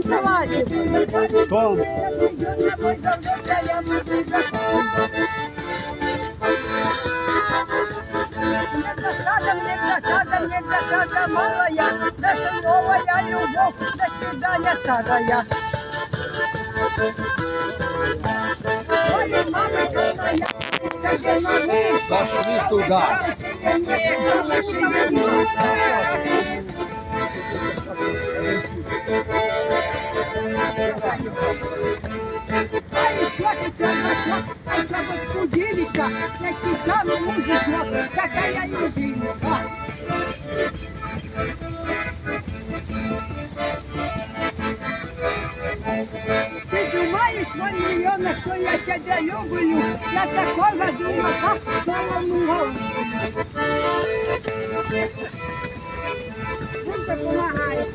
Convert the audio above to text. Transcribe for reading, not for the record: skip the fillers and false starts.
залазить. Том. Мне досада малая, наша новая любовь, до свидания старая. Ой, мамочка моя, скажи, мамы, Пошли туда. Какая любимка. Ты думаешь, мой миллион, что я тебя люблю? Я такого дурака, самому голубу. Пунька помогает.